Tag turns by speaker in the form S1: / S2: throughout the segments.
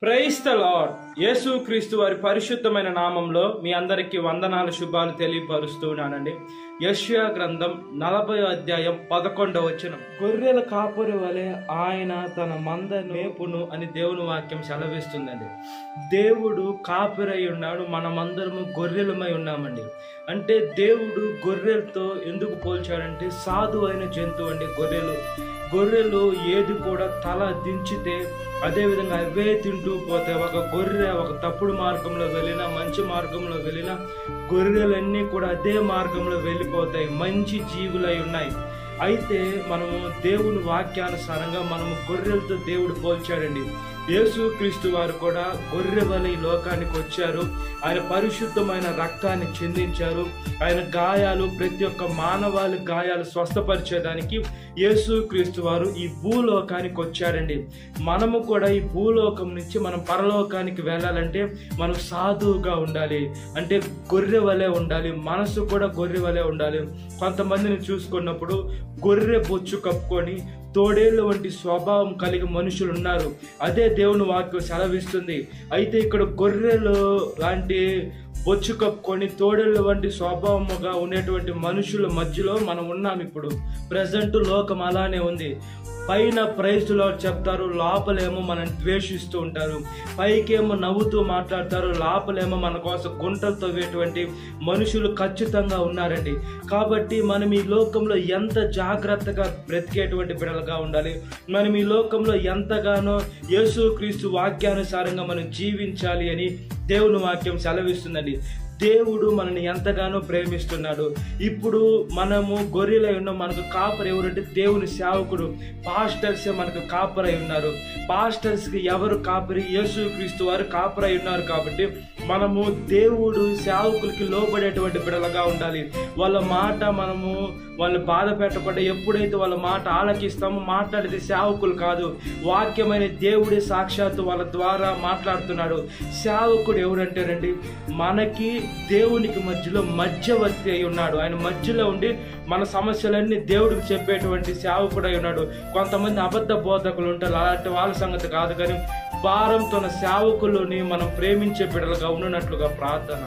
S1: Praise the lord. యేసుక్రీస్తు వారి పరిశుద్ధమైన నామంలో మీ అందరికీ వందనాలు శుభాలు తెలియపరుస్తున్నానండి. యెషయా గ్రంథం 40వ అధ్యాయం 11వ వచనం. గొర్రెల కాపరి వలె ఆయన తన మందను మేపును అని దేవుని వాక్యం సెలవిస్తుందండి. దేవుడు కాపరై ఉన్నాడు, మనమందరము గొర్రెలమై ఉన్నామండి. అంటే దేవుడు గొర్రెలతో ఎందుకు పోల్చాడంటే సాధు అయిన జంతువు అండి గొర్రెలు ఏది కూడా తల దించితే అదేవిధంగా అవే తింటూ పోతే ఒక గొర్రె ఒక తప్పుడు మార్గంలో వెళ్ళినా మంచి మార్గంలో వెళ్ళినా గొర్రెలన్నీ కూడా అదే మార్గంలో వెళ్ళిపోతాయి, మంచి జీవులై ఉన్నాయి. అయితే మనము దేవుని వాక్యానుసారంగా మనము గొర్రెలతో దేవుడు పోల్చాడండి. యేసుక్రీస్తు వారు కూడా గొర్రె వలె ఈ లోకానికి వచ్చారు. ఆయన పరిశుద్ధమైన రక్తాన్ని చెందించారు. ఆయన గాయాలు ప్రతి ఒక్క మానవాళి గాయాలు స్వస్థపరిచేదానికి యేసుక్రీస్తు వారు ఈ భూలోకానికి వచ్చారండి. మనము కూడా ఈ భూలోకం నుంచి మనం పరలోకానికి వెళ్ళాలంటే మనం సాధువుగా ఉండాలి, అంటే గొర్రె వలె ఉండాలి, మనసు కూడా గొర్రె వలె ఉండాలి. కొంతమందిని చూసుకున్నప్పుడు గొర్రె బొచ్చు కప్పుకొని తోడేళ్ళు వంటి స్వభావం కలిగి మనుషులు ఉన్నారు. అదే దేవుని వాక్యం సెలవిస్తుంది. అయితే ఇక్కడ గొర్రెలు లాంటి బొచ్చు కప్పుకొని తోడేళ్ళు వంటి స్వభావముగా ఉండేటువంటి మనుషుల మధ్యలో మనం ఉన్నాం. ఇప్పుడు ప్రజెంట్ లోకం అలానే ఉంది. పైన ప్రైజ్లో చెప్తారు, లోపలేమో మనం ద్వేషిస్తూ ఉంటారు. పైకేమో నవ్వుతూ మాట్లాడతారు, లోపలేమో మన కోసం గుంటలు తవ్వేటువంటి మనుషులు ఖచ్చితంగా ఉన్నారండి. కాబట్టి మనం ఈ లోకంలో ఎంత జాగ్రత్తగా బ్రతికేటువంటి బిడ్డలుగా ఉండాలి. మనం ఈ లోకంలో ఎంతగానో యేసుక్రీస్తు వాక్యానుసారంగా మనం జీవించాలి అని దేవుని వాక్యం సెలవిస్తుందండి. దేవుడు మనల్ని ఎంతగానో ప్రేమిస్తున్నాడు. ఇప్పుడు మనము గొర్రెలై ఉన్నాం. మనకు కాపరి ఎవరంటే దేవుని సేవకుడు, పాస్టర్స్ మనకు కాపరై ఉన్నారు. పాస్టర్స్కి ఎవరు కాపరి? యేసుక్రీస్తు వారు కాపరై ఉన్నారు. కాబట్టి మనము దేవుడు సేవకులకి లోబడేటువంటి బిడ్డలుగా ఉండాలి. వాళ్ళ మాట మనము వాళ్ళు బాధ పెట్టకుండా ఎప్పుడైతే వాళ్ళ మాట ఆలకిస్తామో, మాట్లాడేది సేవకులు కాదు, వాక్యమైన దేవుడే సాక్షాత్తు వాళ్ళ ద్వారా మాట్లాడుతున్నాడు. సేవకుడు ఎవరంటేనండి మనకి దేవునికి మధ్యలో మధ్యవర్తి అయి ఉన్నాడు. ఆయన మధ్యలో ఉండి మన సమస్యలన్నీ దేవుడికి చెప్పేటువంటి సేవకుడు అయి ఉన్నాడు. కొంతమంది అబద్ధ బోధకులు ఉంటారు, అలాంటి వాళ్ళ సంగతి కాదు. కానీ భారంతో సేవకులని మనం ప్రేమించే బిడ్డలుగా ఉన్నట్లుగా ప్రార్థన.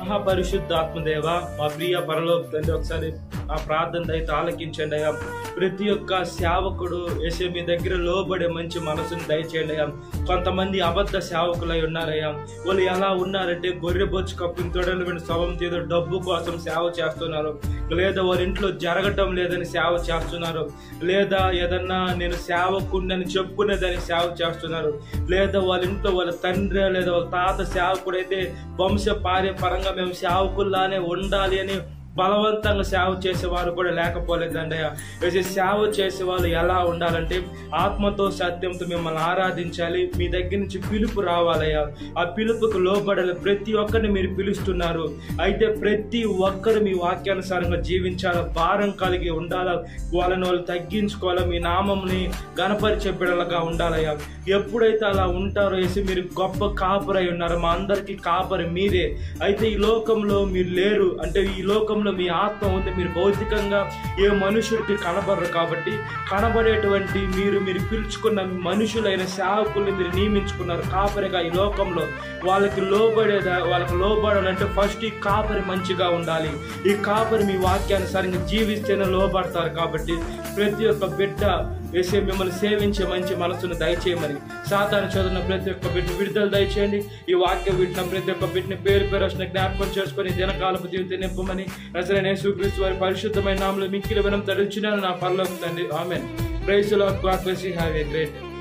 S1: మహాపరిశుద్ధ ఆత్మదేవ, మా ప్రియ పరలోక తండ్రి, ఒకసారి ఆ ప్రార్థన అయితే ఆలకించండి అయ్యా. ప్రతి ఒక్క సేవకుడు వేసే మీ దగ్గర లోబడే మంచి మనసుని దయచేయండి అయ్యా. కొంతమంది అబద్ధ సేవకులై ఉన్నారయ్యా. వాళ్ళు ఎలా ఉన్నారంటే గొర్రె బొచ్చు కప్పుని తొడలు విని స్వభం తీదో డబ్బు కోసం సేవ చేస్తున్నారు, లేదా వారి ఇంట్లో జరగటం లేదని సేవ చేస్తున్నారు, లేదా ఏదన్నా నేను సేవకుడిని చెప్పుకునేదని సేవ చేస్తున్నారు, లేదా వాళ్ళ ఇంట్లో వాళ్ళ తండ్రి లేదా వాళ్ళ తాత సేవకుడైతే వంశ పరంగా మేము సేవకుల్లానే ఉండాలి అని బలవంతంగా సేవ చేసేవారు కూడా లేకపోలేదండి. సేవ చేసేవాళ్ళు ఎలా ఉండాలంటే ఆత్మతో సత్యంతో మిమ్మల్ని ఆరాధించాలి. మీ దగ్గర నుంచి పిలుపు రావాలయ్యా. ఆ పిలుపుకు లోబడాలి. ప్రతి ఒక్కరిని మీరు పిలుస్తున్నారు. అయితే ప్రతి ఒక్కరు మీ వాక్యానుసారంగా జీవించాలి, భారం కలిగి ఉండాలా, వాళ్ళని వాళ్ళు తగ్గించుకోవాలా, మీ నామంని గణపరిచే బిడ్డలుగా ఉండాలయ్యా. ఎప్పుడైతే అలా ఉంటారో వేసి మీరు గొప్ప కాపరై ఉన్నారు. మా అందరికీ కాపరి మీరే. అయితే ఈ లోకంలో మీరు లేరు, అంటే ఈ లోకంలో మీ ఆత్మ ఉంది. మీరు భౌతికంగా ఏ మనుషుడికి కనబడరు. కాబట్టి కనబడేటువంటి మీరు పిలుచుకున్న మనుషులైన సేవకుల్ని మీరు నియమించుకున్నారు కాపరిగా ఈ లోకంలో. వాళ్ళకి లోబడాలంటే ఫస్ట్ ఈ కాపరి మంచిగా ఉండాలి. ఈ కాపరి మీ వాక్యానుసారంగా జీవిస్తేనే లోబడతారు. కాబట్టి ప్రతి ఒక్క బిడ్డ వేసే మిమ్మల్ని సేవించే మంచి మనసును దయచేయమని, సాతాను చదువున్న ప్రతి ఒక్క బిడ్డ విడుదల దయచేయండి. ఈ వాక్యం వింటున్న ప్రతి ఒక్క బిడ్డని పేరు వచ్చిన జ్ఞాపకం చేసుకుని దినకాలపు జీవితం నింపమని నజరేయుడైన యేసుక్రీస్తు వారి పరిశుద్ధమైన నామములో మిక్కిలి వినయం తడుచున్నాను నా పరలోక తండ్రి. ఆమేన్. Praise the lord. God bless you. Have a great day.